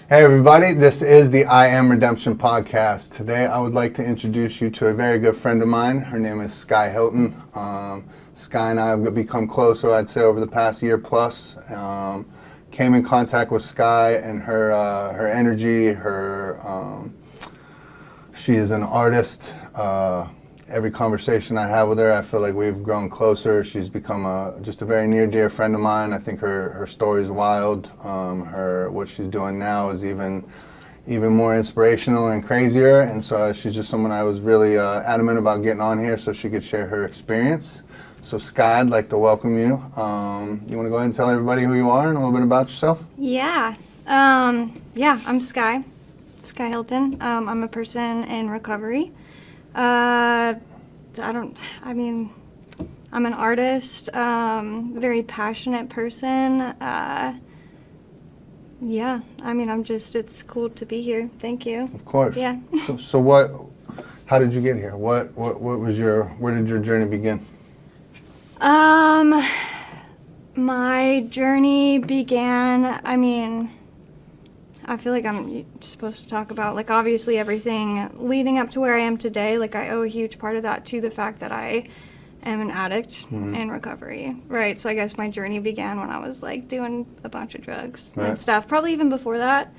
Hey everybody, this is the I Am Redemption podcast. Today I would like to introduce you to a very good friend of mine. Her name is Skye Hilton. Skye and I have become closer, I'd say, over the past year plus. Came in contact with Skye and her energy, she is an artist. Every conversation I have with her, I feel like we've grown closer. She's become just a very near, dear friend of mine. I think her story is wild. What she's doing now is even more inspirational and crazier. And so she's just someone I was really adamant about getting on here so she could share her experience. So Skye, I'd like to welcome you. You want to go ahead and tell everybody who you are and a little bit about yourself? Yeah. I'm Skye Hilton. I'm a person in recovery. I'm an artist, very passionate person. It's cool to be here. Thank you. Of course. Yeah. So how did you get here? Where did your journey begin? My journey began, I feel like I'm supposed to talk about, like, obviously everything leading up to where I am today. Like, I owe a huge part of that to the fact that I am an addict in recovery, right? So I guess my journey began when I was, like, doing a bunch of drugs and stuff. Probably even before that.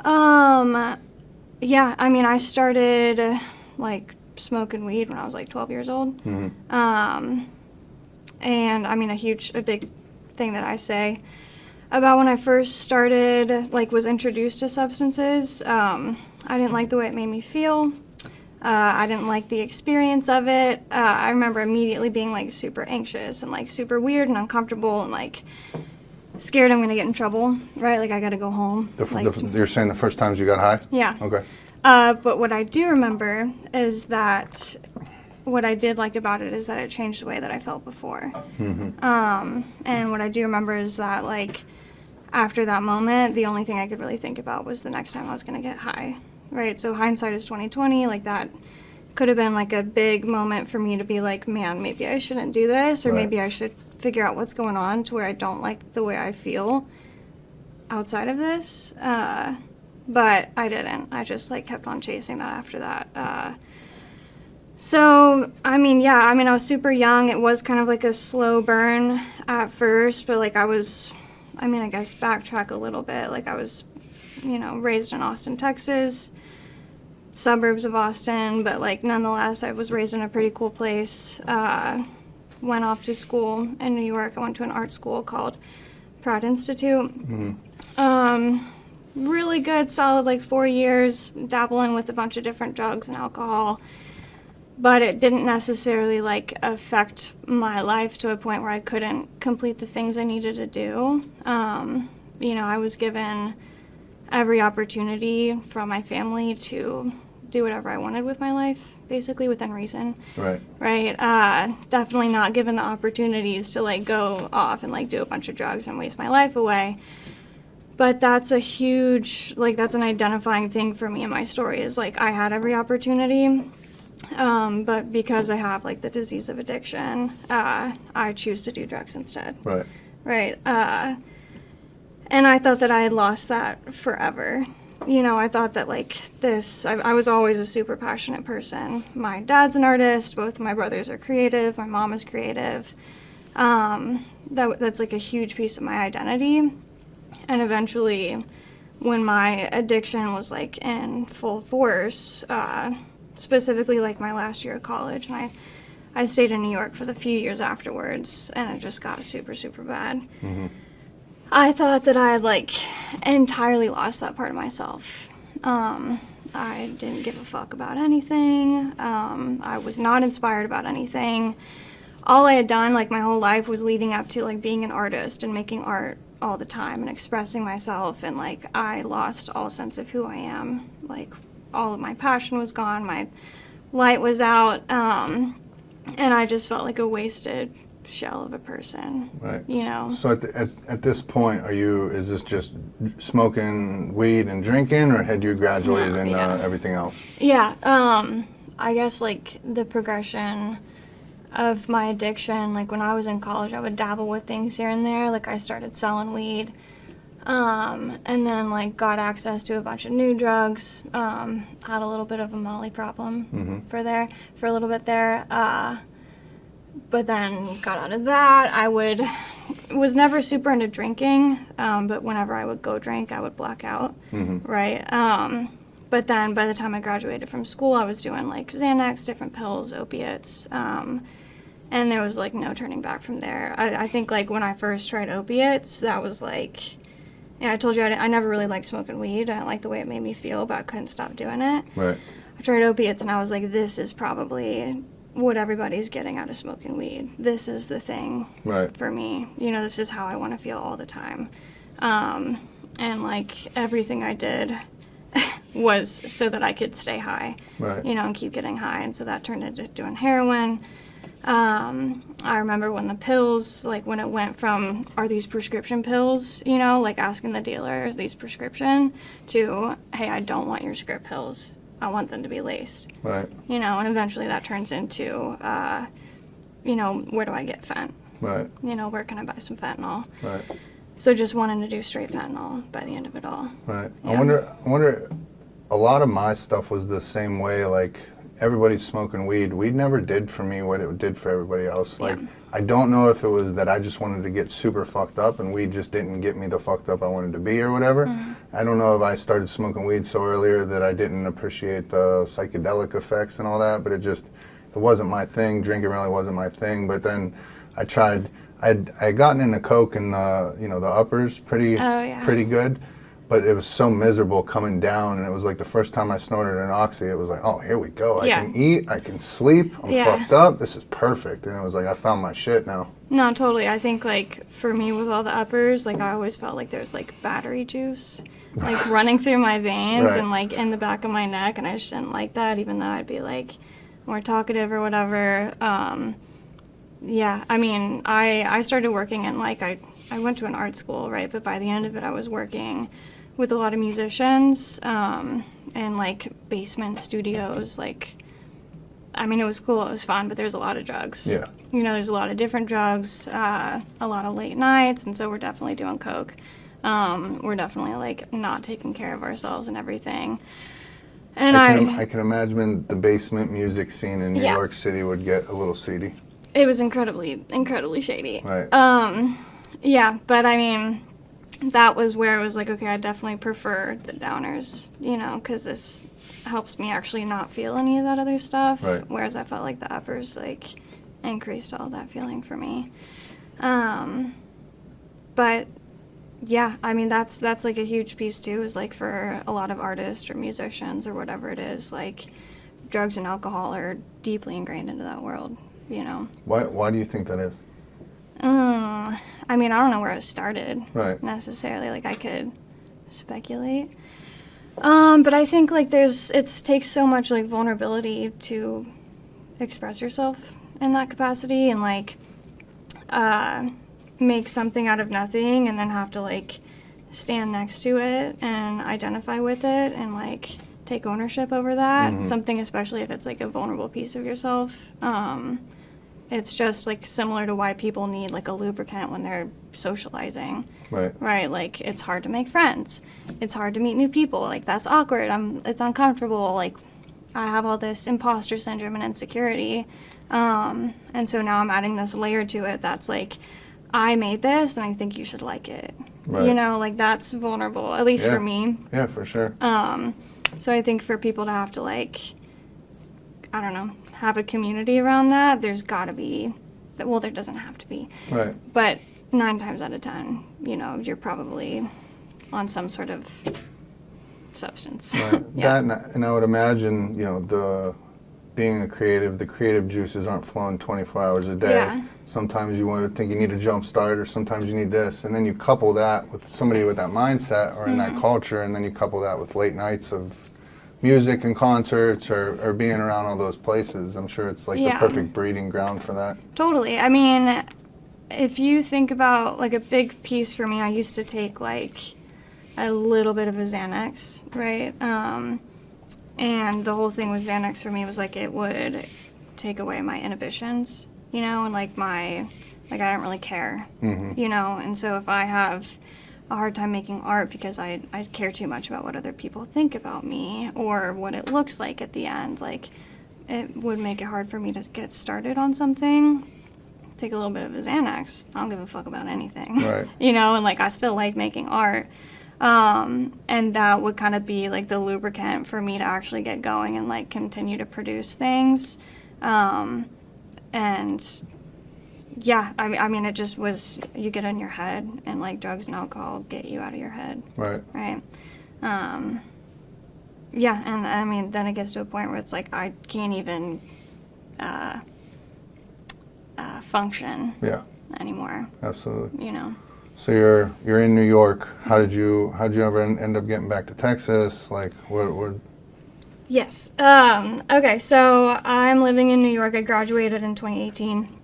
I started, like, smoking weed when I was, like, 12 years old. A big thing that I say about when I first started, like, was introduced to substances, I didn't like the way it made me feel. I didn't like the experience of it. I remember immediately being, like, super anxious and, like, super weird and uncomfortable and, like, scared I'm gonna get in trouble, right? Like, I gotta go home. You're saying the first times you got high? Yeah. Okay. But what I do remember is that what I did like about it is that it changed the way that I felt before. And what I do remember is that, like, after that moment, the only thing I could really think about was the next time I was going to get high, right? So hindsight is 20/20. Like, that could have been, like, a big moment for me to be like, man, maybe I shouldn't do this, or maybe I should figure out what's going on to where I don't like the way I feel outside of this. But I didn't. I just, like, kept on chasing that after that. I was super young. It was kind of like a slow burn at first, but, like, I guess backtrack a little bit. Like, I was, raised in Austin, Texas, suburbs of Austin, but, like, nonetheless, I was raised in a pretty cool place. Went off to school in New York. I went to an art school called Pratt Institute. Really good, solid, like, 4 years, dabbling with a bunch of different drugs and alcohol. But it didn't necessarily, like, affect my life to a point where I couldn't complete the things I needed to do. I was given every opportunity from my family to do whatever I wanted with my life, basically, within reason. Right? Definitely not given the opportunities to, like, go off and, like, do a bunch of drugs and waste my life away. But that's a huge, like, that's an identifying thing for me in my story, is, like, I had every opportunity. But because I have, like, the disease of addiction, I choose to do drugs instead. Right. And I thought that I had lost that forever. I thought that, like, I was always a super passionate person. My dad's an artist. Both of my brothers are creative. My mom is creative. That's, like, a huge piece of my identity. And eventually, when my addiction was, like, in full force, specifically, like, my last year of college, and I stayed in New York for the few years afterwards, and it just got super, super bad. I thought that I had, like, entirely lost that part of myself. I didn't give a fuck about anything. I was not inspired about anything. All I had done, like, my whole life was leading up to, like, being an artist and making art all the time and expressing myself, and, like, I lost all sense of who I am. Like, all of my passion was gone, my light was out, and I just felt like a wasted shell of a person. So at this point, is this just smoking weed and drinking, or had you graduated into everything else? I guess, like, the progression of my addiction, like, when I was in college, I would dabble with things here and there. Like, I started selling weed And then like got access to a bunch of new drugs. Had a little bit of a Molly problem for a little bit there. But then got out of that. Was never super into drinking, but whenever I would go drink, I would black out, right? But then by the time I graduated from school, I was doing like Xanax, different pills, opiates, and there was like no turning back from there. I think like when I first tried opiates, that was like, yeah, I told you I never really liked smoking weed. I didn't like the way it made me feel, but I couldn't stop doing it. Right. I tried opiates and I was like, this is probably what everybody's getting out of smoking weed. This is the thing for me. You know, this is how I want to feel all the time. And like everything I did was so that I could stay high, you know, and keep getting high. And so that turned into doing heroin. I remember when the pills, like when it went from, are these prescription pills, you know, like asking the dealer, is these prescription, to, hey, I don't want your script pills. I want them to be laced. Right. You know, and eventually that turns into, you know, where do I get fent? Right. You know, where can I buy some fentanyl? Right. So just wanting to do straight fentanyl by the end of it all. Right. Yeah. I wonder, a lot of my stuff was the same way, like, everybody's smoking weed. Weed never did for me what it did for everybody else. Like, I don't know if it was that I just wanted to get super fucked up and weed just didn't get me the fucked up I wanted to be or whatever. I don't know if I started smoking weed so earlier that I didn't appreciate the psychedelic effects and all that, but it wasn't my thing. Drinking really wasn't my thing. But then I tried, I had gotten into coke and the uppers pretty good. But it was so miserable coming down, and it was like the first time I snorted an oxy, it was like, oh, here we go. I can eat, I can sleep, I'm fucked up, this is perfect. And it was like, I found my shit now. No, totally. I think, like, for me with all the uppers, like, I always felt like there was, like, battery juice, like, running through my veins and, like, in the back of my neck, and I just didn't like that, even though I'd be, like, more talkative or whatever. Yeah, I mean, I started working in, like, I went to an art school, right, but by the end of it, I was working with a lot of musicians and like basement studios. Like, I mean, it was cool, it was fun, but there's a lot of drugs. Yeah. You know, there's a lot of different drugs, a lot of late nights, and so we're definitely doing coke. We're definitely like not taking care of ourselves and everything. And I can imagine the basement music scene in New York City would get a little seedy. It was incredibly shady. Right. Yeah, but I mean, that was where it was like, okay, I definitely prefer the downers, you know, because this helps me actually not feel any of that other stuff. Right. Whereas I felt like the uppers, like, increased all that feeling for me. But, yeah, I mean, that's like a huge piece, too, is, like, for a lot of artists or musicians or whatever it is, like, drugs and alcohol are deeply ingrained into that world, you know. Why do you think that is? I mean, I don't know where it started necessarily. Like, I could speculate. But I think, like, it takes so much, like, vulnerability to express yourself in that capacity and, like, make something out of nothing and then have to, like, stand next to it and identify with it and, like, take ownership over that. Something, especially if it's, like, a vulnerable piece of yourself. It's just, like, similar to why people need, like, a lubricant when they're socializing. Right? Like, it's hard to make friends. It's hard to meet new people. Like, that's awkward. It's uncomfortable. Like, I have all this imposter syndrome and insecurity. And so now I'm adding this layer to it that's, like, I made this, and I think you should like it. Right. You know, like, that's vulnerable, at least for me. Yeah, for sure. So I think for people to have to, like, I don't know, have a community around that, there's got to be, well, there doesn't have to be. Right. But 9 times out of 10, you know, you're probably on some sort of substance. Right. That, and I would imagine, you know, being a creative, the creative juices aren't flowing 24 hours a day. Yeah. Sometimes you want to think you need a jump start, or sometimes you need this, and then you couple that with somebody with that mindset or in that culture, and then you couple that with late nights of music and concerts or being around all those places. I'm sure it's like the perfect breeding ground for that. Totally. I mean, if you think about, like, a big piece for me, I used to take, like, a little bit of a Xanax, right? And the whole thing with Xanax for me was, like, it would take away my inhibitions, you know, and, like, I don't really care, you know, and so if I have a hard time making art because I care too much about what other people think about me or what it looks like at the end. Like, it would make it hard for me to get started on something. Take a little bit of a Xanax. I don't give a fuck about anything. Right. You know, and like I still like making art. And that would kind of be like the lubricant for me to actually get going and like continue to produce things. And yeah, I mean, it just was, you get in your head, and like drugs and alcohol get you out of your head. Right. Right. Yeah, and I mean, then it gets to a point where it's like I can't even function Yeah. anymore. Absolutely. You know. So you're in New York. How'd you ever end up getting back to Texas? Like, what? Yes. Okay, so I'm living in New York. I graduated in 2018.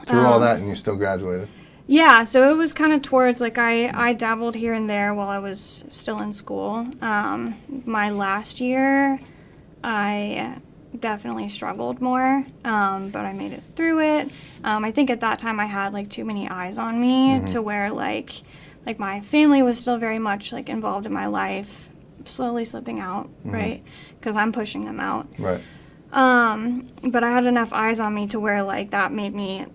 Through all that, and you still graduated. Yeah, so it was kind of towards, like, I dabbled here and there while I was still in school. My last year, I definitely struggled more, but I made it through it. I think at that time I had, like, too many eyes on me to where, like my family was still very much, like, involved in my life, slowly slipping out, right? Because I'm pushing them out. Right. But I had enough eyes on me to where, like, that made me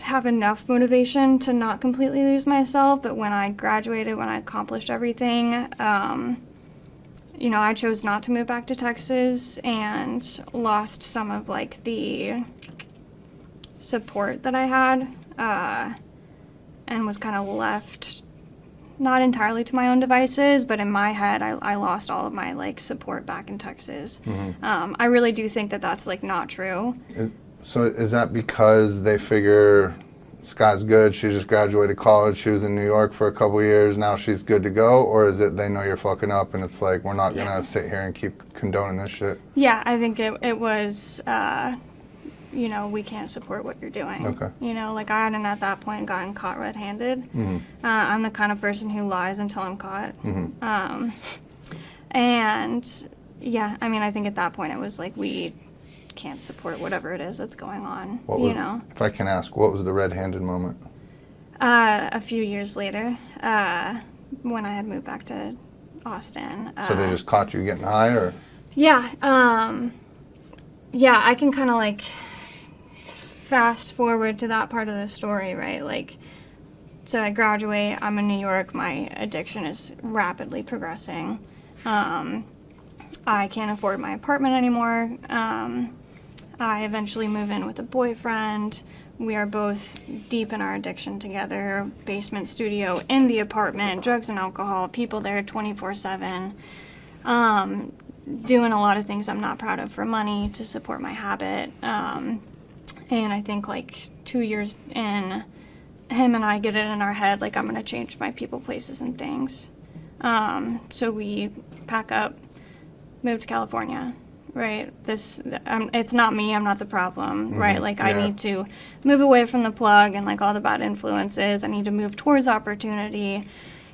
have enough motivation to not completely lose myself. But when I graduated, when I accomplished everything, you know, I chose not to move back to Texas and lost some of, like, the support that I had, and was kind of left not entirely to my own devices, but in my head, I lost all of my, like, support back in Texas. I really do think that that's, like, not true. So is that because they figure Skye's good, she just graduated college, she was in New York for a couple years, now she's good to go? Or is it they know you're fucking up and it's like, we're not going to sit here and keep condoning this shit? Yeah, I think it was, you know, we can't support what you're doing. Okay. You know, like, I hadn't at that point gotten caught red-handed. I'm the kind of person who lies until I'm caught. And, yeah, I mean, I think at that point it was like, we can't support whatever it is that's going on, you know. If I can ask, what was the red-handed moment? A few years later, when I had moved back to Austin. So they just caught you getting high, or? Yeah, yeah, I can kind of, like, fast forward to that part of the story, right? Like, so I graduate, I'm in New York, my addiction is rapidly progressing. I can't afford my apartment anymore. I eventually move in with a boyfriend. We are both deep in our addiction together. Basement studio in the apartment, drugs and alcohol, people there 24/7. Doing a lot of things I'm not proud of for money to support my habit. And I think, like, 2 years in, him and I get it in our head, like, I'm going to change my people, places, and things. So we pack up, move to California, right? It's not me, I'm not the problem, right? Like, I need to move away from the plug and, like, all the bad influences. I need to move towards opportunity,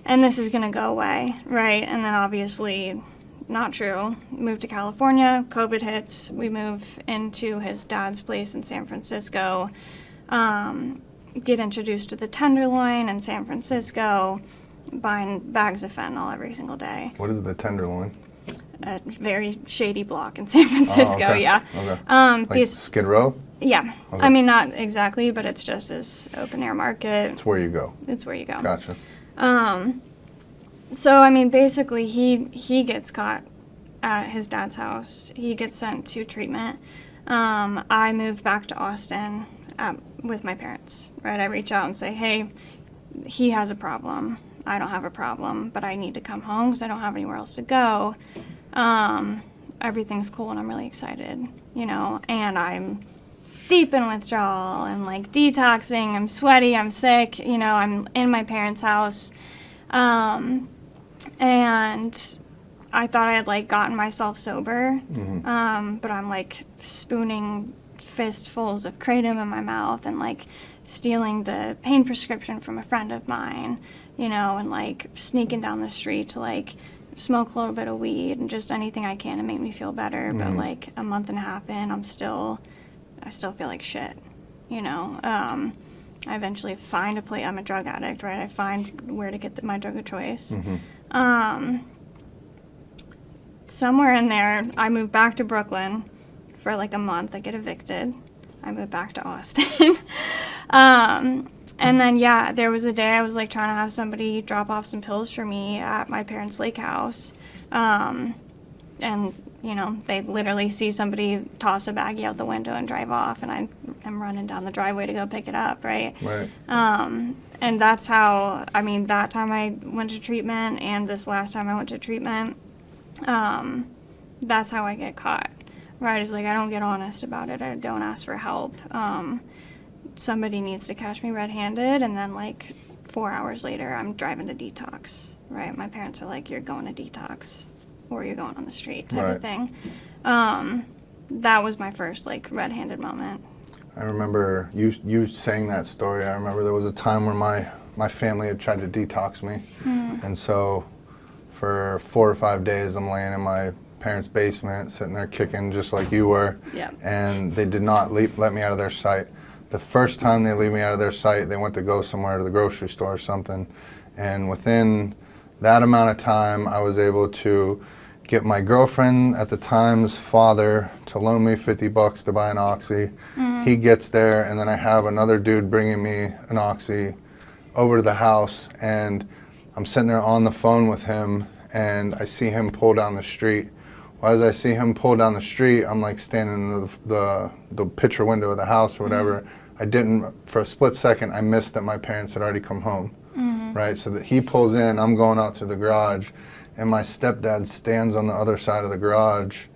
and this is going to go away, right? And then obviously, not true. Move to California, COVID hits, we move into his dad's place in San Francisco, get introduced to the Tenderloin in San Francisco, buying bags of fentanyl every single day. What is the Tenderloin? A very shady block in San Francisco, okay. yeah. Okay. Like Skid Row? Yeah. Okay. I mean, not exactly, but it's just this open-air market. It's where you go. It's where you go. Gotcha. So, I mean, basically, he gets caught at his dad's house. He gets sent to treatment. I move back to Austin with my parents, right? I reach out and say, hey, he has a problem. I don't have a problem, but I need to come home because I don't have anywhere else to go. Everything's cool and I'm really excited, you know, and I'm deep in withdrawal and, like, detoxing. I'm sweaty, I'm sick, you know, I'm in my parents' house. And I thought I had, like, gotten myself sober, but I'm, like, spooning fistfuls of kratom in my mouth and, like, stealing the pain prescription from a friend of mine, you know, and, like, sneaking down the street to, like, smoke a little bit of weed and just anything I can to make me feel better. But, like, a month and a half in, I still feel like shit, you know. I eventually find a place. I'm a drug addict, right? I find where to get my drug of choice. Somewhere in there, I moved back to Brooklyn for like a month. I get evicted. I moved back to Austin. And then, yeah, there was a day I was like trying to have somebody drop off some pills for me at my parents' lake house. And, you know, they literally see somebody toss a baggie out the window and drive off, and I'm running down the driveway to go pick it up, right? Right. And that's how, I mean, that time I went to treatment and this last time I went to treatment, that's how I get caught, right? It's like I don't get honest about it. I don't ask for help. Somebody needs to catch me red-handed, and then like 4 hours later I'm driving to detox, right? My parents are like, you're going to detox or you're going on the street type of thing. That was my first like red-handed moment. I remember you saying that story. I remember there was a time where my family had tried to detox me, and so for 4 or 5 days I'm laying in my parents' basement, sitting there kicking just like you were, and they did not let me out of their sight. The first time they leave me out of their sight, they went to go somewhere to the grocery store or something, and within that amount of time, I was able to get my girlfriend at the time's father to loan me $50 to buy an Oxy. He gets there, and then I have another dude bringing me an Oxy over to the house, and I'm sitting there on the phone with him, and I see him pull down the street. Well, as I see him pull down the street, I'm like standing in the picture window of the house or whatever. I didn't, for a split second, I missed that my parents had already come home, right? So that he pulls in, I'm going out to the garage, and my stepdad stands on the other side of the garage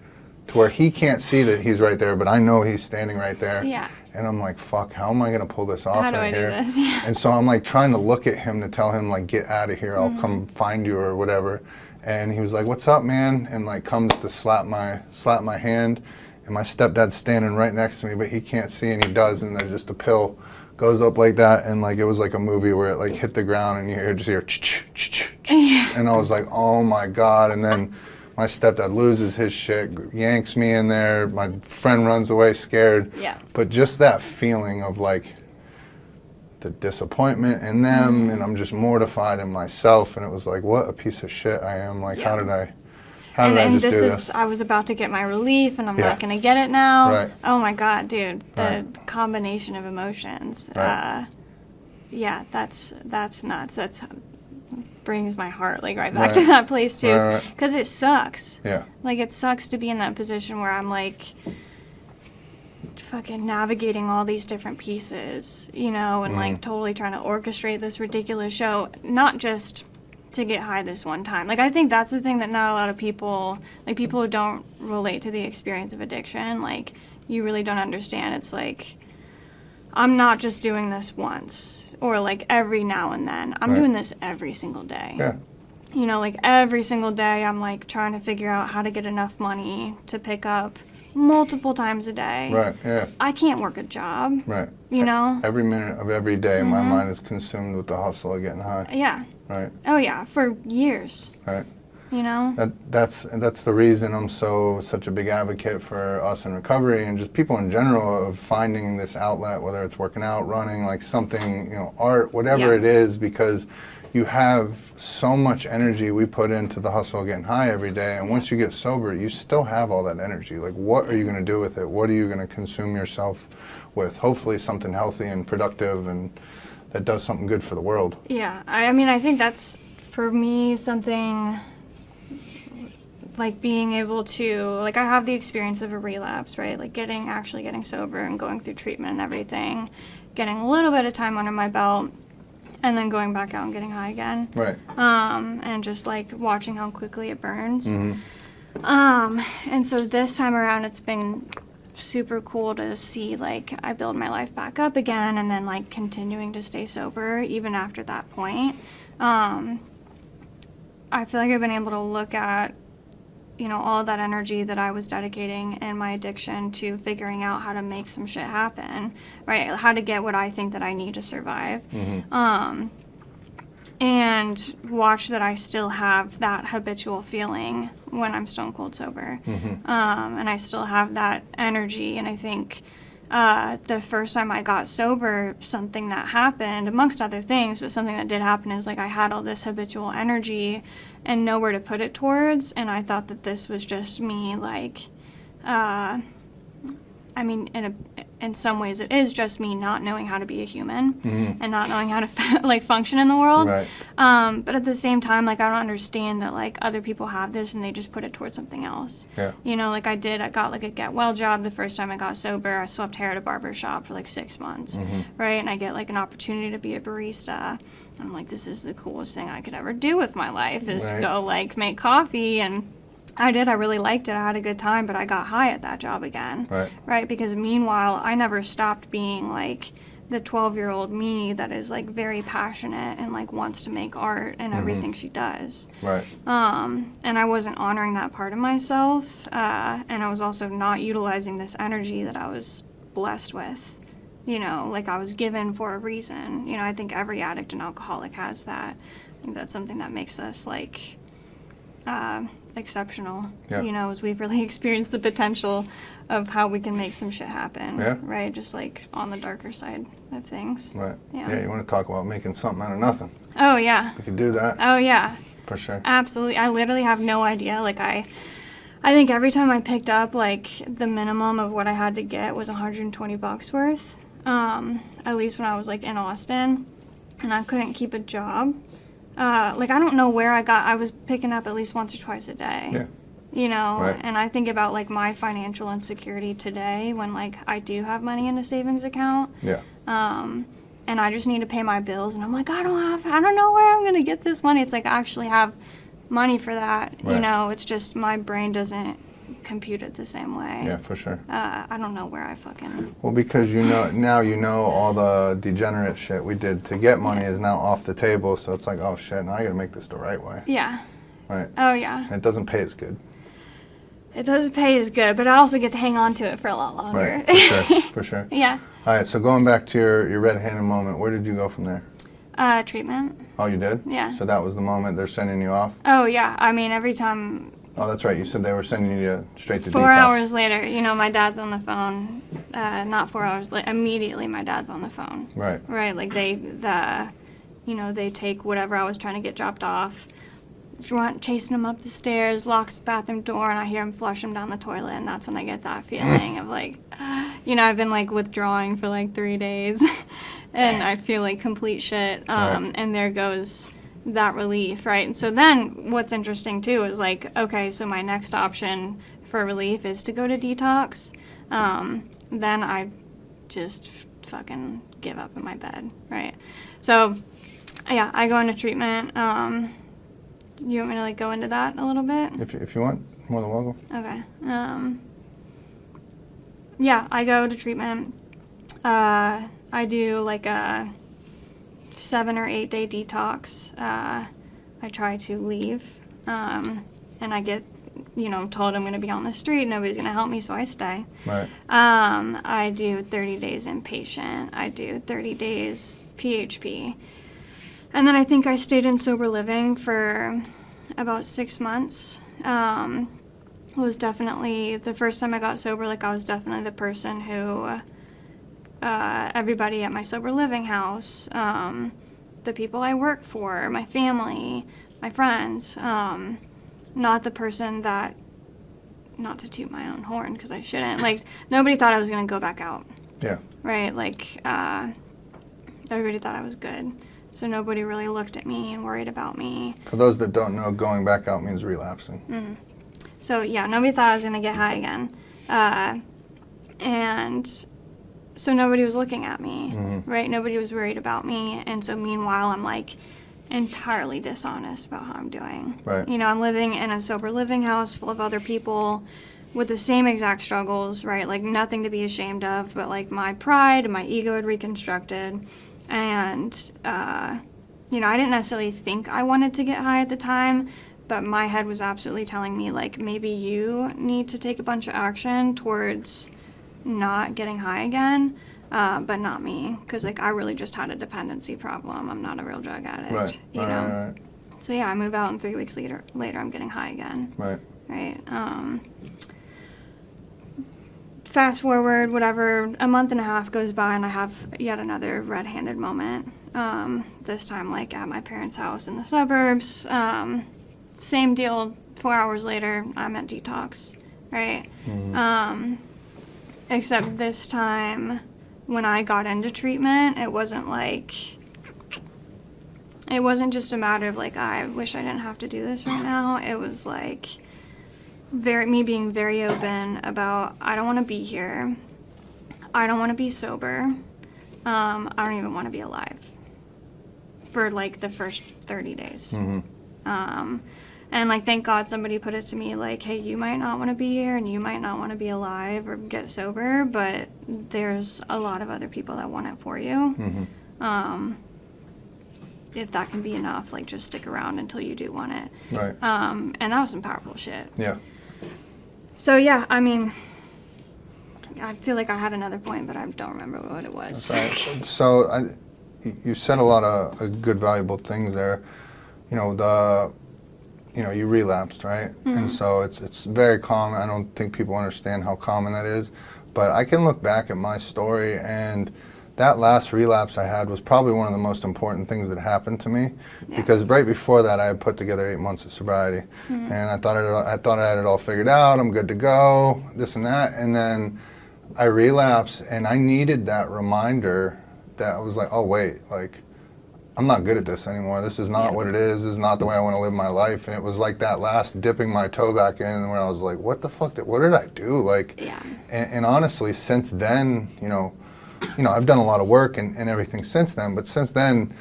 to where he can't see that he's right there, but I know he's standing right there. Yeah. And I'm like, fuck, how am I going to pull this off How do right I do here? this? Yeah. And so I'm like trying to look at him to tell him like, get out of here, I'll come find you or whatever. And he was like, what's up, man? And like comes to slap my hand, and my stepdad's standing right next to me, but he can't see, and he does, and there's just a pill goes up like that, and like it was like a movie where it like hit the ground and you just hear and I was like, oh my God. And then my stepdad loses his shit, yanks me in there, my friend runs away scared. But just that feeling of like the disappointment in them, and I'm just mortified in myself, and it was like, what a piece of shit I am. Like, how did I just do this? I was about to get my relief, and I'm not going to get it now. Right. Oh my God, dude, the combination of emotions. Right. Yeah, that's nuts. That's brings my heart like right back to that place too, because it sucks. Yeah. Like it sucks to be in that position where I'm like fucking navigating all these different pieces, you know, and like totally trying to orchestrate this ridiculous show, not just to get high this one time. Like I think that's the thing that not a lot of people, like people who don't relate to the experience of addiction, like you really don't understand. It's like I'm not just doing this once or like every now and then. I'm doing this every single day. Yeah. You know, like every single day I'm like trying to figure out how to get enough money to pick up multiple times a day. Right, yeah. I can't work a job. Right. You know? Every minute of every day, my mind is consumed with the hustle of getting high. Yeah. Right. Oh yeah, for years. Right. You know? That's the reason I'm such a big advocate for us in recovery and just people in general of finding this outlet, whether it's working out, running, like something, you know, art, whatever it is, because you have so much energy we put into the hustle of getting high every day, and once you get sober, you still have all that energy. Like, what are you going to do with it? What are you going to consume yourself with? Hopefully something healthy and productive and that does something good for the world. Yeah, I mean, I think that's, for me, something like being able to, like I have the experience of a relapse, right? Like actually getting sober and going through treatment and everything, getting a little bit of time under my belt, and then going back out and getting high again. Right. And just like watching how quickly it burns. And so this time around, it's been super cool to see like I build my life back up again, and then like continuing to stay sober even after that point. I feel like I've been able to look at, you know, all that energy that I was dedicating in my addiction to figuring out how to make some shit happen, right? How to get what I think that I need to survive. And watch that I still have that habitual feeling when I'm stone cold sober. And I still have that energy, and I think the first time I got sober, something that happened, amongst other things, but something that did happen is like I had all this habitual energy and nowhere to put it towards, and I thought that this was just me, like, I mean, in some ways it is just me not knowing how to be a human and not knowing how to like function in the world. Right. But at the same time, like, I don't understand that like other people have this and they just put it towards something else. Yeah. You know, like I got like a get well job the first time I got sober. I swept hair at a barber shop for like 6 months, right? And I get like an opportunity to be a barista. I'm like, this is the coolest thing I could ever do with my life is Right. go like make coffee. And I did. I really liked it. I had a good time, but I got high at that job again. Right. Right? Because meanwhile, I never stopped being like the 12-year-old me that is like very passionate and like wants to make art and everything she does. Right. And I wasn't honoring that part of myself. And I was also not utilizing this energy that I was blessed with. You know, like I was given for a reason. You know, I think every addict and alcoholic has that. I think that's something that makes us like exceptional. Yeah. You know, as we've really experienced the potential of how we can make some shit happen. Yeah. Right? Just like on the darker side of things. Right. Yeah. Yeah, you want to talk about making something out of nothing. Oh, yeah. We could do that, Oh, yeah. for sure. Absolutely. I literally have no idea. Like, I think every time I picked up, like, the minimum of what I had to get was $120 worth. At least when I was, like, in Austin. And I couldn't keep a job. Like, I don't know where I was picking up at least once or twice a day. Yeah. You know? Right. And I think about, like, my financial insecurity today when, like, I do have money in a savings account. Yeah. And I just need to pay my bills. And I'm like, I don't know where I'm going to get this money. It's like I actually have money for that. Right. You know, it's just my brain doesn't compute it the same way. Yeah, for sure. I don't know where I fucking... Well, because now you know all the degenerate shit we did to get money is now off the table, so it's like, oh shit, now I gotta make this the right way. Yeah. Right. Oh, yeah. And it doesn't pay as good. It doesn't pay as good, but I also get to hang on to it for a lot longer. Right, for sure, for sure. Yeah. All right, so going back to your red-handed moment, where did you go from there? Treatment. Oh, you did? Yeah. So that was the moment they're sending you off? Oh, yeah. I mean, every time... Oh, that's right. You said they were sending you straight to 4 detox. hours later, you know, my dad's on the phone. Not 4 hours later. Immediately, my dad's on the phone. Right. Right, like they take whatever I was trying to get dropped off, chasing him up the stairs, locks the bathroom door, and I hear him flush him down the toilet, and that's when I get that feeling of like, you know, I've been like withdrawing for like 3 days, and I feel like complete shit, Right. and there goes that relief, right? And so then what's interesting too is like, okay, so my next option for relief is to go to detox. Then I just fucking give up in my bed, right? So yeah, I go into treatment. You want me to like go into that a little bit? If you want, more than welcome. Okay. Yeah, I go to treatment. I do like a 7 or 8 day detox. I try to leave, and I get, you know, told I'm going to be on the street, nobody's going to help me, so I stay. Right. I do 30 days inpatient. I do 30 days PHP. And then I think I stayed in sober living for about 6 months. Was definitely, the first time I got sober, like I was definitely the person who everybody at my sober living house, the people I work for, my family, my friends, not the person that, not to toot my own horn because I shouldn't, like nobody thought I was going to go back out. Yeah. Right, like everybody thought I was good. So nobody really looked at me and worried about me. For those that don't know, going back out means relapsing. Mm-hmm. So yeah, nobody thought I was going to get high again. And so nobody was looking at me, right? Nobody was worried about me. And so meanwhile, I'm like entirely dishonest about how I'm doing. Right. You know, I'm living in a sober living house full of other people with the same exact struggles, right? Like nothing to be ashamed of, but like my pride and my ego had reconstructed. And, you know, I didn't necessarily think I wanted to get high at the time, but my head was absolutely telling me, like, maybe you need to take a bunch of action towards not getting high again, but not me, because, like, I really just had a dependency problem. I'm not a real drug addict, Right. you know? Right. So, yeah, I move out, and 3 weeks later I'm getting high again. Right. Right. fast forward, whatever, a month and a half goes by and I have yet another red-handed moment. This time, like, at my parents' house in the suburbs. Same deal, 4 hours later, I'm at detox, right? Except this time, when I got into treatment, it wasn't just a matter of, like, I wish I didn't have to do this right now. It was, like, me being very open about, I don't want to be here. I don't want to be sober. I don't even want to be alive for, like, the first 30 days. And, like, thank God somebody put it to me, like, hey, you might not want to be here and you might not want to be alive or get sober, but there's a lot of other people that want it for you. If that can be enough, like, just stick around until you do want it. Right. And that was some powerful shit. Yeah. So, yeah, I mean, I feel like I had another point, but I don't remember what it was. That's right. So you said a lot of good, valuable things there. You relapsed, right? And so it's very common. I don't think people understand how common that is. But I can look back at my story, and that last relapse I had was probably one of the most important things that happened to me, because right before that I had put together 8 months of sobriety, and I thought I had it all figured out. I'm good to go, this and that, and then I relapsed, and I needed that reminder that I was like, oh wait, like, I'm not good at this anymore. This is not what it is. This is not the way I want to live my life. And it was like that last dipping my toe back in where I was like, what the fuck, what did I do? Like, and honestly, since then, I've done a lot of work and everything since then, but since then,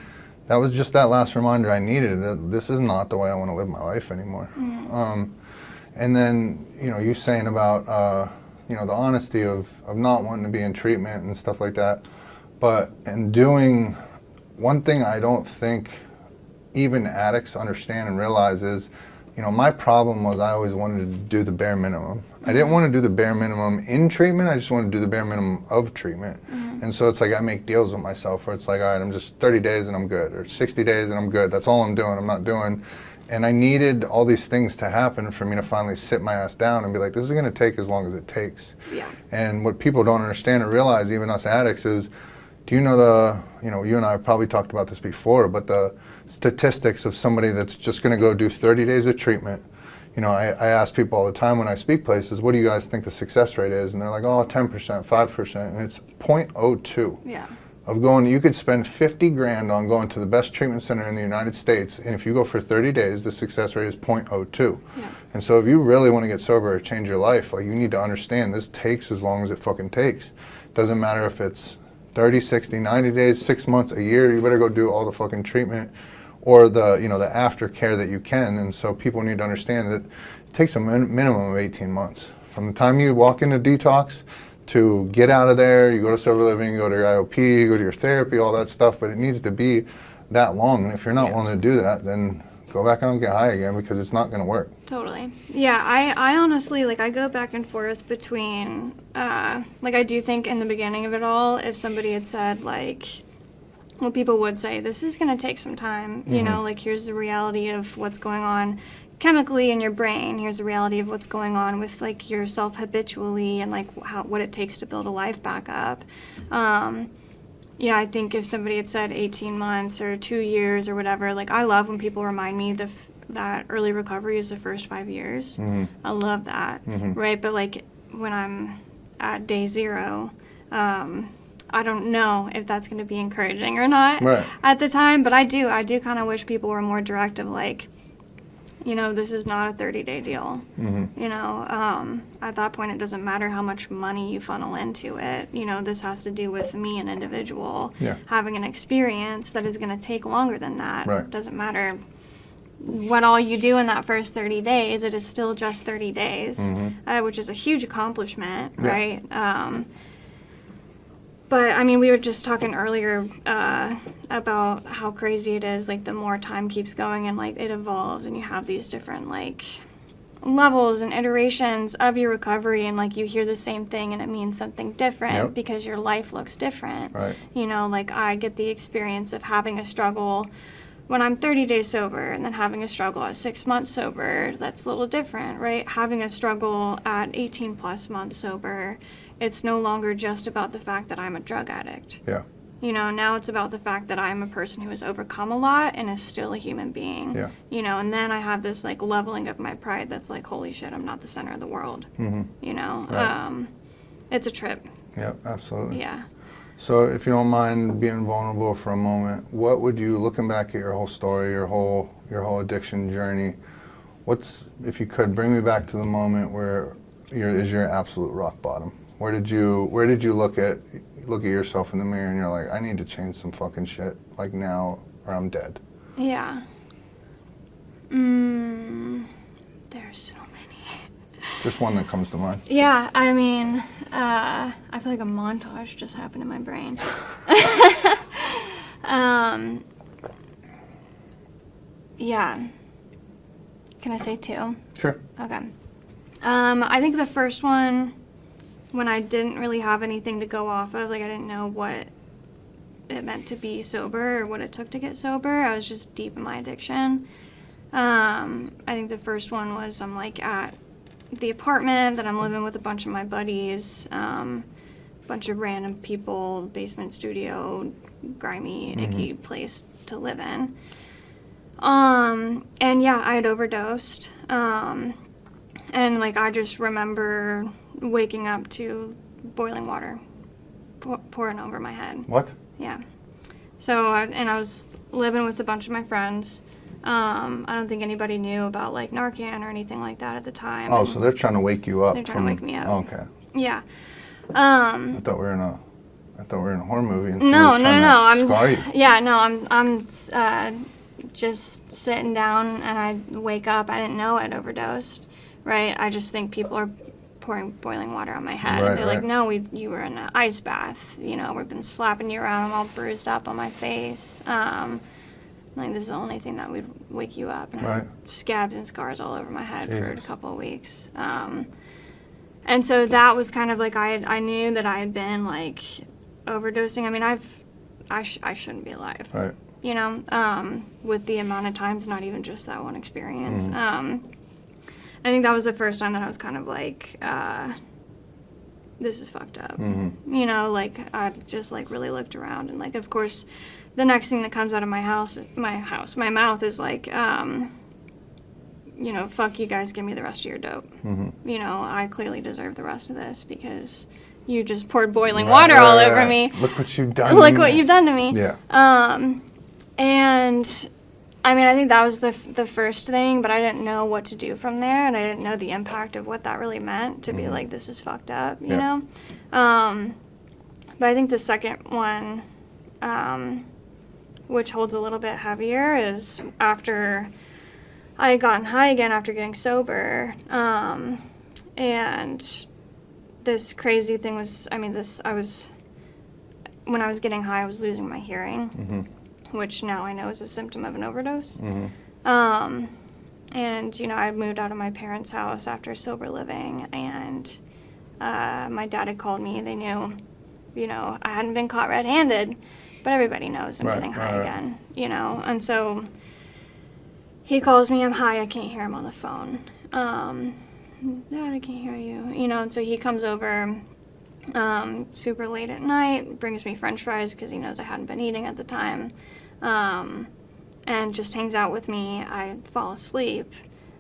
that was just that last reminder I needed, that this is not the way I want to live my life anymore. And then, you saying about, the honesty of not wanting to be in treatment and stuff like that, but in doing, one thing I don't think even addicts understand and realize is, my problem was I always wanted to do the bare minimum. I didn't want to do the bare minimum in treatment, I just wanted to do the bare minimum of treatment. And so it's like I make deals with myself where it's like, all right, I'm just 30 days and I'm good, or 60 days and I'm good. That's all I'm doing, I'm not doing. And I needed all these things to happen for me to finally sit my ass down and be like, this is going to take as long as it takes. And what people don't understand or realize, even us addicts, is, do you know you and I have probably talked about this before, but the statistics of somebody that's just going to go do 30 days of treatment. I ask people all the time when I speak places, what do you guys think the success rate is? And they're like, oh, 10%, 5%, and it's 0.02. Of going, you could spend 50 grand on going to the best treatment center in the United States, and if you go for 30 days, the success rate is 0.02. And so if you really want to get sober or change your life, like, you need to understand this takes as long as it fucking takes. Doesn't matter if it's 30, 60, 90 days, 6 months, a year, you better go do all the fucking treatment or the aftercare that you can. And so people need to understand that it takes a minimum of 18 months. From the time you walk into detox to get out of there, you go to sober living, you go to your IOP, you go to your therapy, all that stuff, but it needs to be that long. And if you're not willing to do that, then go back out and get high again, because it's not going to work. Totally. Yeah, I honestly, like, I go back and forth between, like, I do think in the beginning of it all, if somebody had said, like, well, people would say, this is going to take some time, like, here's the reality of what's going on chemically in your brain, here's the reality of what's going on with, like, yourself habitually and, like, what it takes to build a life back up. I think if somebody had said 18 months or 2 years or whatever, like, I love when people remind me that early recovery is the first 5 years. I love that, right? But, like, when I'm at day 0, I don't know if that's going to be encouraging or not at the time, but I do kind of wish people were more direct of, like, this is not a 30-day deal. At that point, it doesn't matter how much money you funnel into it. This has to do with me, an individual, having an experience that is going to take longer than that. It doesn't matter what all you do in that first 30 days. It is still just 30 days, which is a huge accomplishment, right? But, I mean, we were just talking earlier about how crazy it is, like, the more time keeps going and, like, it evolves and you have these different, like, levels and iterations of your recovery, and, like, you hear the same thing and it means something different because your life looks different. Like, I get the experience of having a struggle when I'm 30 days sober and then having a struggle at 6 months sober, that's a little different, right? Having a struggle at 18 plus months sober, it's no longer just about the fact that I'm a drug addict. Yeah. You know, now it's about the fact that I'm a person who has overcome a lot and is still a human being. Yeah. You know, and then I have this like leveling of my pride that's like, holy shit, I'm not the center of the world. Mm-hmm. You know, Right. it's a trip. Yeah, absolutely. Yeah. So if you don't mind being vulnerable for a moment, what would you, looking back at your whole story, your whole addiction journey, if you could bring me back to the moment where is your absolute rock bottom? Where did you look at yourself in the mirror and you're like, I need to change some fucking shit like now or I'm dead? Yeah. There's so many. Just one that comes to mind. Yeah, I mean, I feel like a montage just happened in my brain. Yeah. Can I say two? Sure. Okay. I think the first one, when I didn't really have anything to go off of, like I didn't know what it meant to be sober or what it took to get sober, I was just deep in my addiction. I think the first one was I'm like at the apartment that I'm living with a bunch of my buddies, bunch of random people, basement studio, grimy, icky place to live in. And yeah, I had overdosed. And like I just remember waking up to boiling water pouring over my head. What? Yeah. So I was living with a bunch of my friends. I don't think anybody knew about like Narcan or anything like that at the time. Oh, so they're trying to wake you up. They're trying to wake me up. Oh, okay. Yeah. I thought we were in a horror movie. And No. I'm scar you. Yeah, no. I'm just sitting down and I wake up. I didn't know I'd overdosed. Right. I just think people are pouring boiling water on my head. Right, They're right. like, no, you were in an ice bath. You know, we've been slapping you around. I'm all bruised up on my face. Like, this is the only thing that would wake you up. And I had scabs and scars all over my head for a couple of weeks. And so that was kind of like, I knew that I had been, like, overdosing. I mean, I shouldn't be alive. Right. You know, with the amount of times, not even just that one experience. I think that was the first time that I was kind of like, this is fucked up. You know, like, I just, like, really looked around. And, like, of course, the next thing that comes out of my mouth is, like, you know, fuck you guys, give me the rest of your dope. You know, I clearly deserve the rest of this because you just poured boiling water all over me. Look what you've done. Look what you've done to me. Yeah. And I mean, I think that was the first thing, but I didn't know what to do from there, and I didn't know the impact of what that really meant to be like, this is fucked up, you know? But I think the second one, which holds a little bit heavier, is after I had gotten high again after getting sober, and this crazy thing was, I mean, when I was getting high, I was losing my hearing. Which now I know is a symptom of an overdose. And, you know, I moved out of my parents' house after sober living, and my dad had called me. They knew, you know, I hadn't been caught red-handed, but everybody knows I'm getting high again, you know. And so he calls me, I'm high, I can't hear him on the phone. Dad, I can't hear you. You know, and so he comes over super late at night, brings me french fries because he knows I hadn't been eating at the time, and just hangs out with me. I fall asleep,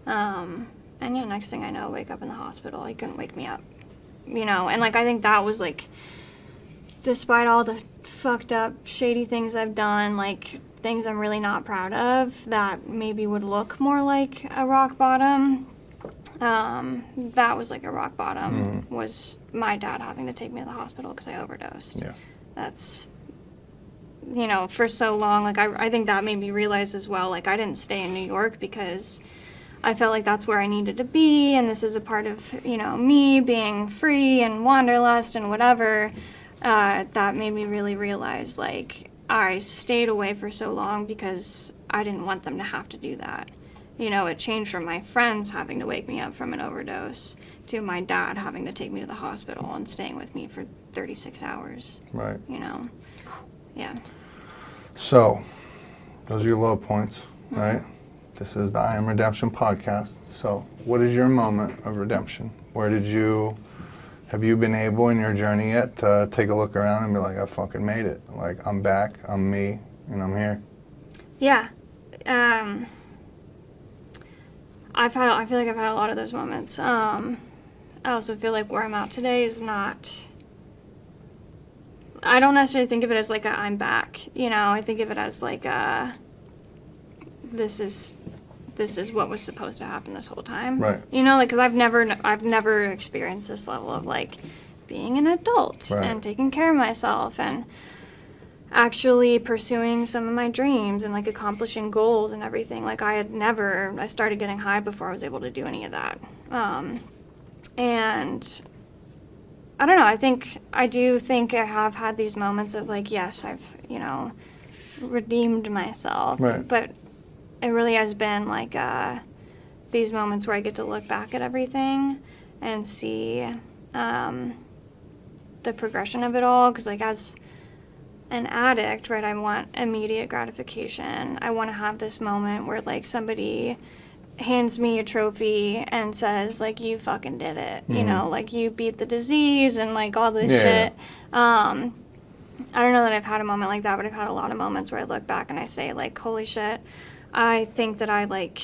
and yeah, next thing I know, I wake up in the hospital. He couldn't wake me up, you know. And like, I think that was like, despite all the fucked up, shady things I've done, like things I'm really not proud of that maybe would look more like a rock bottom, that was like a rock bottom, was my dad having to take me to the hospital because I overdosed. Yeah. That's, you know, for so long, like I think that made me realize as well, like I didn't stay in New York because I felt like that's where I needed to be, and this is a part of, you know, me being free and wanderlust and whatever. That made me really realize, like, I stayed away for so long because I didn't want them to have to do that. You know, it changed from my friends having to wake me up from an overdose to my dad having to take me to the hospital and staying with me for 36 hours. Right. You know? Yeah. So, Those are your low points, right? This is the I Am Redemption podcast. So what is your moment of redemption? Have you been able in your journey yet to take a look around and be like, I fucking made it. Like, I'm back, I'm me, and I'm here? Yeah. I feel like I've had a lot of those moments. I also feel like where I'm at today is not, I don't necessarily think of it as like a I'm back, you know, I think of it as like this is what was supposed to happen this whole time. Right. You know, like, because I've never experienced this level of like being an adult and taking care of myself and actually pursuing some of my dreams and like accomplishing goals and everything. Like, I started getting high before I was able to do any of that. And I don't know, I do think I have had these moments of like, yes, I've, you know, redeemed myself. Right. But it really has been like these moments where I get to look back at everything and see the progression of it all. Because like, as an addict, right, I want immediate gratification. I want to have this moment where like somebody hands me a trophy and says like, you fucking did it, you know, like you beat the disease and like all this shit. I don't know that I've had a moment like that, but I've had a lot of moments where I look back and I say like, holy shit, I think that I like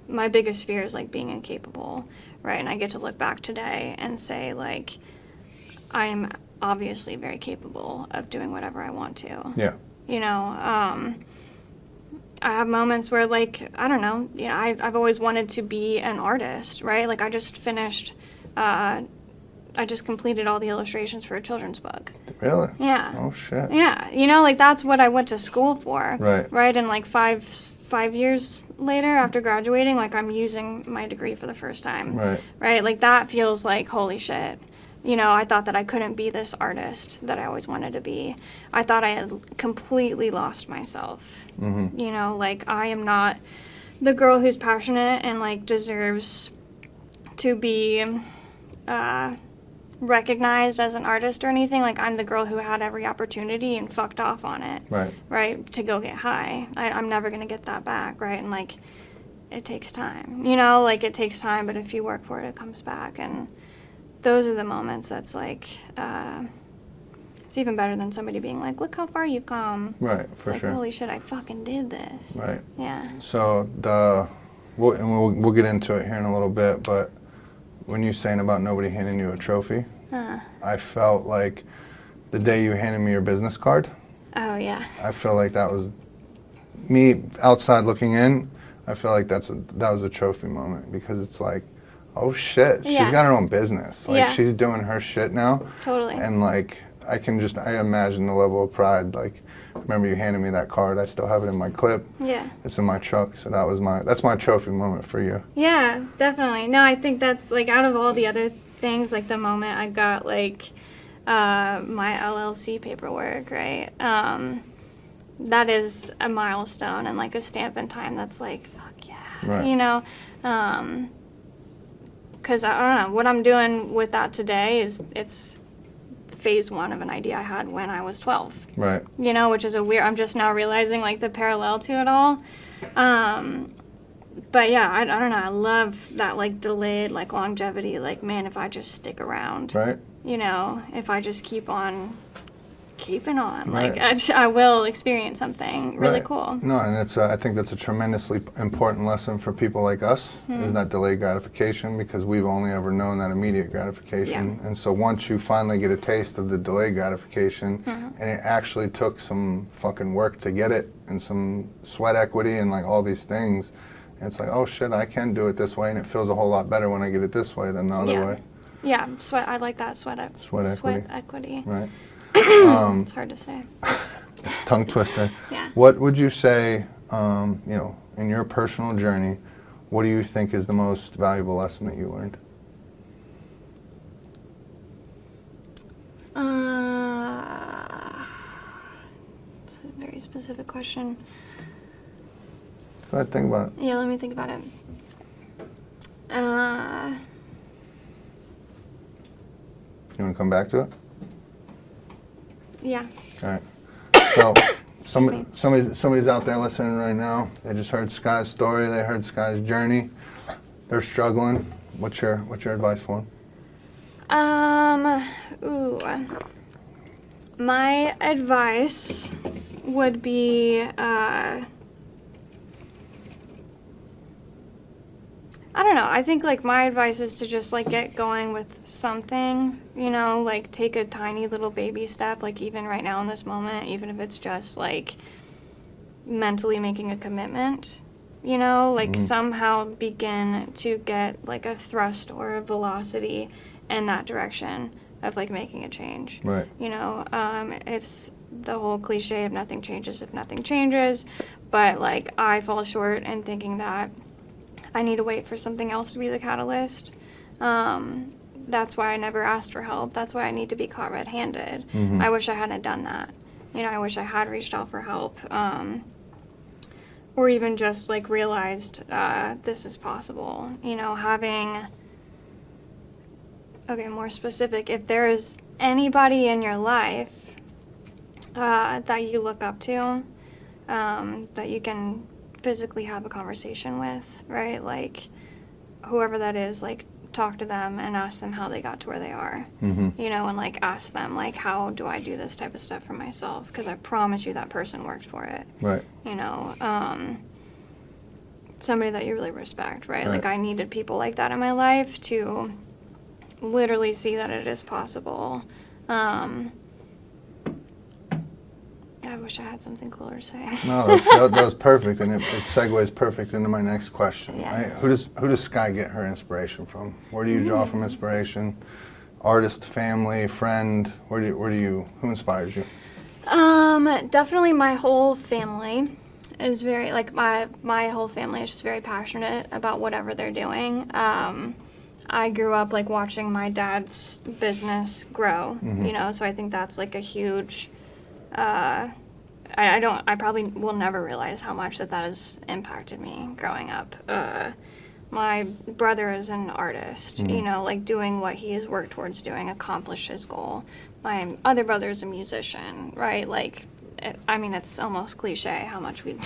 my biggest fear is like being incapable, right? And I get to look back today and say like, I am obviously very capable of doing whatever I want to. Yeah. You know, I have moments where like, I don't know, you know, I've always wanted to be an artist, right? Like, I just finished, I just completed all the illustrations for a children's book. Really? Yeah. Oh shit. Yeah, you know, like that's what I went to school for. Right. Right, and like five years later after graduating, like I'm using my degree for the first time. Right. Right, like that feels like holy shit. You know, I thought that I couldn't be this artist that I always wanted to be. I thought I had completely lost myself. Mm-hmm. You know, like I am not the girl who's passionate and like deserves to be recognized as an artist or anything. Like, I'm the girl who had every opportunity and fucked off on it. Right, to go get high. I'm never gonna get that back, right? And like, it takes time, you know, like it takes time, but if you work for it, it comes back. And those are the moments that's like, it's even better than somebody being like, look how far you've come. Right, it's for like, sure. holy shit, I fucking did this. Right. Yeah. So we'll get into it here in a little bit, but when you're saying about nobody handing you a trophy, I felt like the day you handed me your business card. Oh yeah. I feel like that was me outside looking in. I feel like that was a trophy moment, because it's like, oh shit, she's got her own business. Like, she's doing her shit now. Totally. And like, I imagine the level of pride. Like, remember you handed me that card. I still have it in my clip. Yeah. It's in my truck. So that's my trophy moment for you. Yeah, definitely. No, I think that's like, out of all the other things, like the moment I got like my LLC paperwork, right? That is a milestone and like a stamp in time that's like, fuck yeah. Right. You know? Because I don't know, what I'm doing with that today it's phase one of an idea I had when I was 12. Right. You know, which is I'm just now realizing like the parallel to it all. But yeah, I don't know, I love that like delayed like longevity, like, man, if I just stick around. Right. You know, if I just keep on keeping on, Right. like I will experience something really cool. No, and I think that's a tremendously important lesson for people like us, is that delayed gratification, because we've only ever known that immediate gratification. Yeah. And so once you finally get a taste of the delayed gratification, and it actually took some fucking work to get it, and some sweat equity and like all these things, and it's like, oh shit, I can do it this way, and it feels a whole lot better when I get it this way than the other way. Yeah, I like that sweat equity. Right. It's hard to say. Tongue twister. Yeah. What would you say, you know, in your personal journey, what do you think is the most valuable lesson that you learned? It's a very specific question. Go ahead, think about it. Yeah, let me think about it. You want to come back to it? Yeah. All right. So Somebody's out there listening right now. They just heard Skye's story. They heard Skye's journey. They're struggling. What's your advice for them? My advice would be, I don't know. I think like my advice is to just like get going with something, you know, like take a tiny little baby step, like even right now in this moment, even if it's just like mentally making a commitment, you know, like somehow begin to get like a thrust or a velocity in that direction of like making a change. Right. You know, it's the whole cliche of nothing changes if nothing changes, but like I fall short in thinking that I need to wait for something else to be the catalyst. That's why I never asked for help. That's why I need to be caught red-handed. I wish I hadn't done that. You know, I wish I had reached out for help. Or even just like realized this is possible. You know, more specific, if there is anybody in your life that you look up to, that you can physically have a conversation with, right? Like, whoever that is, like, talk to them and ask them how they got to where they are, you know, and, like, ask them, like, how do I do this type of stuff for myself? Because I promise you that person worked for it. Right. You know, somebody that you really respect, right? Like, I needed people like that in my life to literally see that it is possible. I wish I had something cooler to say. No, that was perfect, and it segues perfect into my next question. Yeah. Right? Who does Skye get her inspiration from? Where do you draw from inspiration? Artist, family, friend? Who inspires you? Definitely my whole family is very, like, my whole family is just very passionate about whatever they're doing. I grew up, like, watching my dad's business grow, you know, so I think that's, like, a huge, I probably will never realize how much that has impacted me growing up. My brother is an artist, you know, like, doing what he has worked towards doing, accomplish his goal. My other brother is a musician, right? Like, it's almost cliche how much we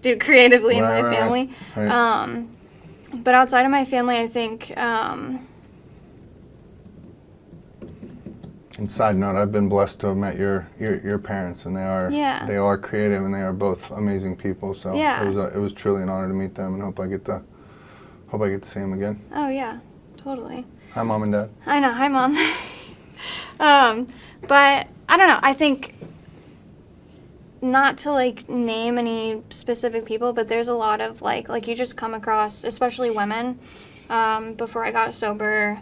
do creatively in my family. Right. But outside of my family, I think, And side note, I've been blessed to have met your parents, and they are creative, and they are both amazing people. So it was truly an honor to meet them, and hope I get to see them again. Oh yeah, totally. Hi, Mom and Dad. I know. Hi, Mom. But I don't know. I think not to like name any specific people, but there's a lot of like you just come across, especially women. Before I got sober,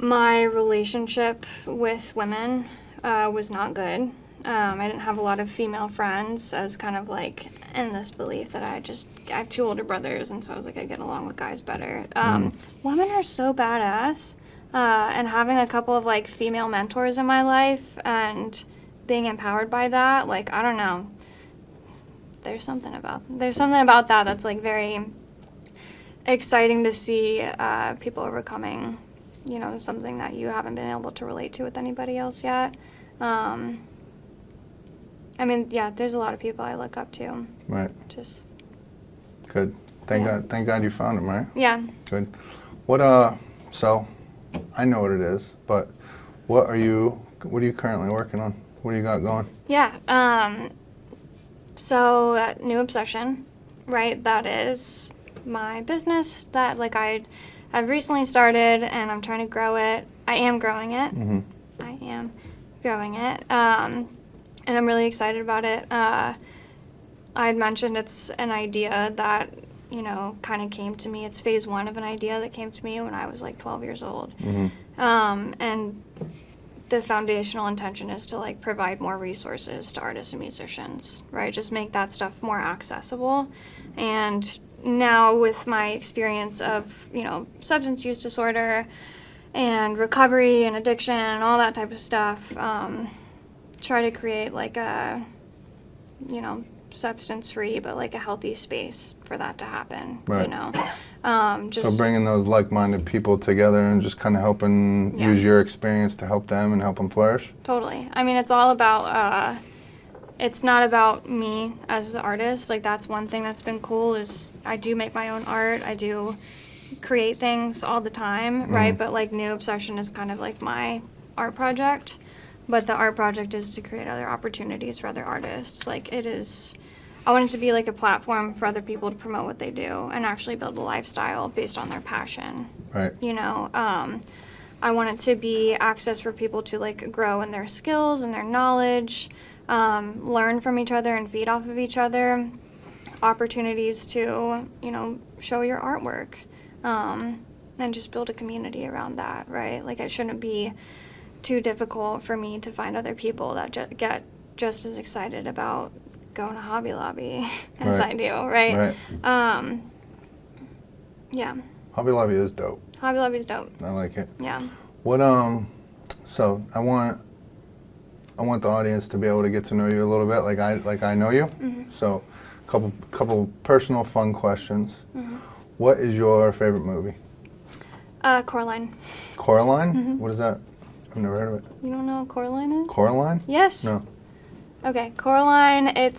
my relationship with women was not good. I didn't have a lot of female friends, as kind of like in this belief that I have two older brothers, and so I was like, I get along with guys better. Women are so badass, and having a couple of like female mentors in my life and being empowered by that, like, I don't know, there's something about that that's like very exciting to see people overcoming, you know, something that you haven't been able to relate to with anybody else yet. There's a lot of people I look up to. Right. Just good. Thank God you found them, right? Yeah. Good. What so I know what it is, but what are you currently working on? What do you got going? Yeah. So New Obsession, right? That is my business that like I've recently started, and I'm trying to grow it. I am growing it. I am growing it. And I'm really excited about it. I had mentioned it's an idea that, you know, kind of came to me. It's phase one of an idea that came to me when I was like 12 years old. And the foundational intention is to like provide more resources to artists and musicians, right? Just make that stuff more accessible. And now with my experience of, you know, substance use disorder and recovery and addiction and all that type of stuff, try to create like a, you know, substance-free but like a healthy space for that to happen, right. You know. So bringing those like-minded people together and just kind of helping use your experience to help them and help them flourish? Totally. I mean, it's all about it's not about me as the artist. Like, that's one thing that's been cool is I do make my own art. I do create things all the time, right? But like New Obsession is kind of like my art project. But the art project is to create other opportunities for other artists. Like, it is, I want it to be like a platform for other people to promote what they do and actually build a lifestyle based on their passion. Right. You know, I want it to be access for people to like grow in their skills and their knowledge, learn from each other and feed off of each other, opportunities to, you know, show your artwork, and just build a community around that, right? Like, it shouldn't be too difficult for me to find other people that get just as excited about going to Hobby Lobby as I do, right? Yeah. Hobby Lobby is dope. Hobby Lobby's dope. I like it. Yeah. What so I want the audience to be able to get to know you a little bit, like I know you. So, couple personal fun questions. What is your favorite movie? Coraline. Coraline? What is that? I've never heard of it. You don't know what Coraline is? Coraline? Yes. No. Okay, Coraline. It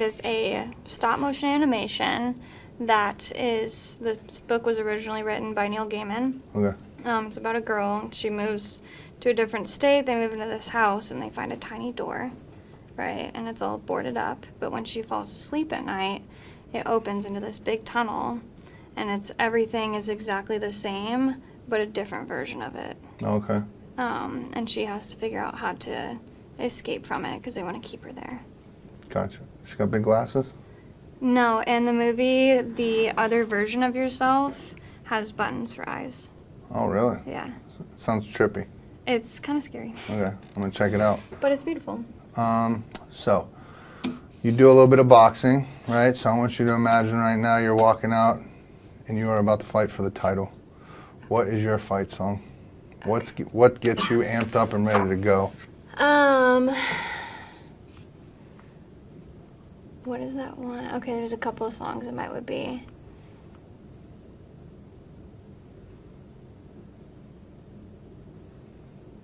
is a stop motion animation that is, the book was originally written by Neil Gaiman. Okay. It's about a girl. She moves to a different state. They move into this house and they find a tiny door, right? And it's all boarded up. But when she falls asleep at night, it opens into this big tunnel, and everything is exactly the same, but a different version of it. Okay. And she has to figure out how to escape from it because they want to keep her there. Gotcha. She got big glasses? No, in the movie, the other version of yourself has buttons for eyes. Oh, really? Yeah. Sounds trippy. It's kind of scary. Okay, I'm gonna check it out. But it's beautiful. So, you do a little bit of boxing, right? So I want you to imagine right now you're walking out and you are about to fight for the title. What is your fight song? What gets you amped up and ready to go? What is that one? Okay, there's a couple of songs it would be.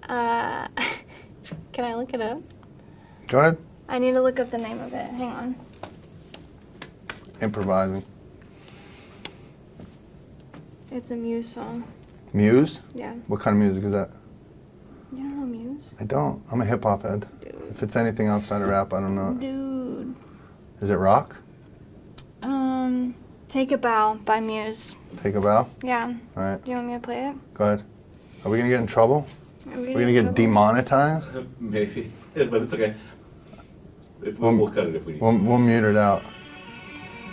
Can I look it up? Go ahead. I need to look up the name of it. Hang on. Improvising. It's a Muse song. Muse? Yeah. What kind of music is that? You don't know Muse? I don't. I'm a hip hop head. Dude. If it's anything outside of rap, I don't know. Dude. Is it rock? Take a Bow by Muse. Take a bow? Yeah. All right. Do you want me to play it? Go ahead. Are we gonna get in trouble? Are we We're gonna get demonetized? Maybe, but it's okay. We'll cut it if we need to. We'll mute it out.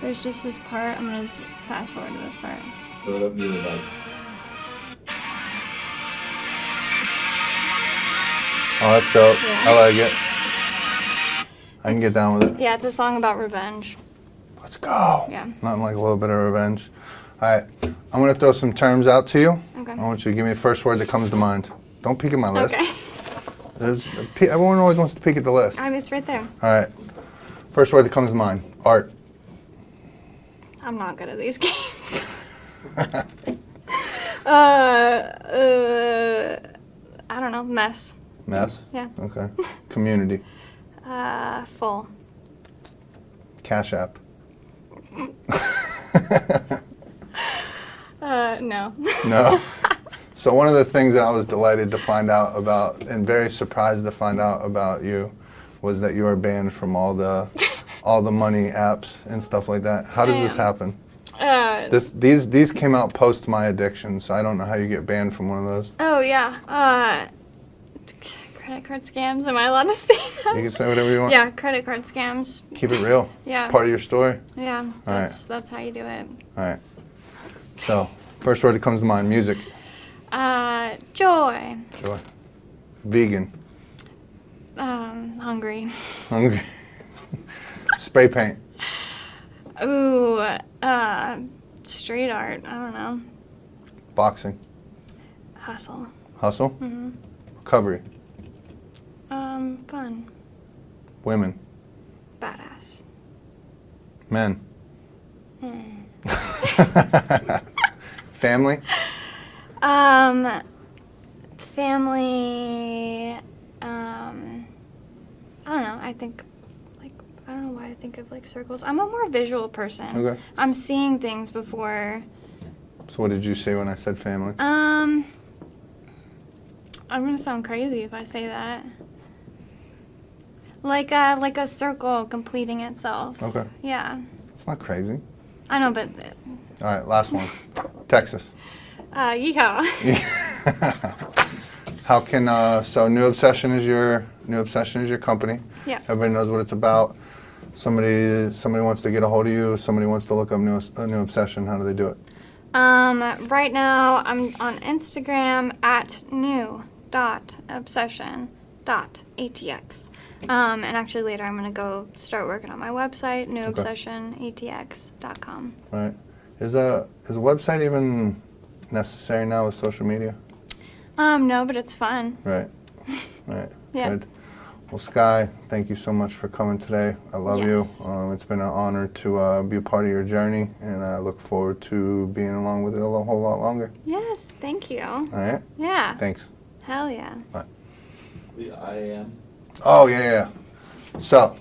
There's just this part. I'm going to fast forward to this part. Throw it up near the mic. Oh, that's dope. Yeah. I like it. I can get down with it. Yeah, it's a song about revenge. Let's go. Yeah. Nothing like a little bit of revenge. All right. I'm going to throw some terms out to you. Okay. I want you to give me the first word that comes to mind. Don't peek at my list. Okay. Everyone always wants to peek at the list. I mean, it's right there. All right. First word that comes to mind. Art. I'm not good at these games. I don't know. Mess. Mess? Yeah. Okay. Community. Full. Cash App. No. No. So one of the things that I was delighted to find out about, and very surprised to find out about you, was that you are banned from all the money apps and stuff like that. How does this happen? These came out post my addiction, so I don't know how you get banned from one of those. Oh yeah. Credit card scams. Am I allowed to say that? You can say whatever you want. Yeah, credit card scams. Keep it real. Yeah. It's part of your story. Yeah. That's how you do it. All right. So first word that comes to mind: music. Joy. Joy. Vegan. Hungry. Hungry. Spray paint. Ooh, street art. I don't know. Boxing. Hustle. Hustle. Mm-hmm. Recovery. Fun. Women. Badass. Men. Family. Family. I don't know. I think, like, I don't know why I think of, like, circles. I'm a more visual person. Okay. I'm seeing things before. So what did you say when I said family? I'm gonna sound crazy if I say that. Like a circle completing itself. Okay. Yeah. It's not crazy. I know, but All right, last one. Texas. yeehaw. How can so New Obsession is your company. Yeah. Everybody knows what it's about. Somebody wants to get a hold of you. Somebody wants to look up New Obsession. How do they do it? Right now I'm on Instagram at new.obsession.atx. And actually later I'm gonna go start working on my website, newobsessionatx.com. Right. Is a website even necessary now with social media? No, but it's fun. Right. Right. Yeah. Good. Well, Skye, thank you so much for coming today. I love Yes. you. It's been an honor to be a part of your journey, and I look forward to being along with it a whole lot longer. Yes, thank you. All right? Yeah. Thanks. Hell yeah. I am. Oh, yeah. So,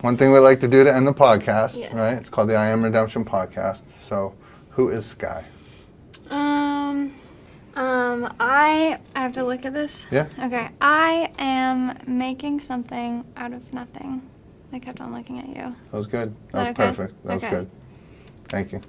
one thing we like to do to end the podcast, Yes. right? It's called the I Am Redemption podcast. So, who is Skye? I have to look at this. Yeah. Okay. I am making something out of nothing. I kept on looking at you. That was good. That was Okay. perfect. That was Okay. good. Thank you.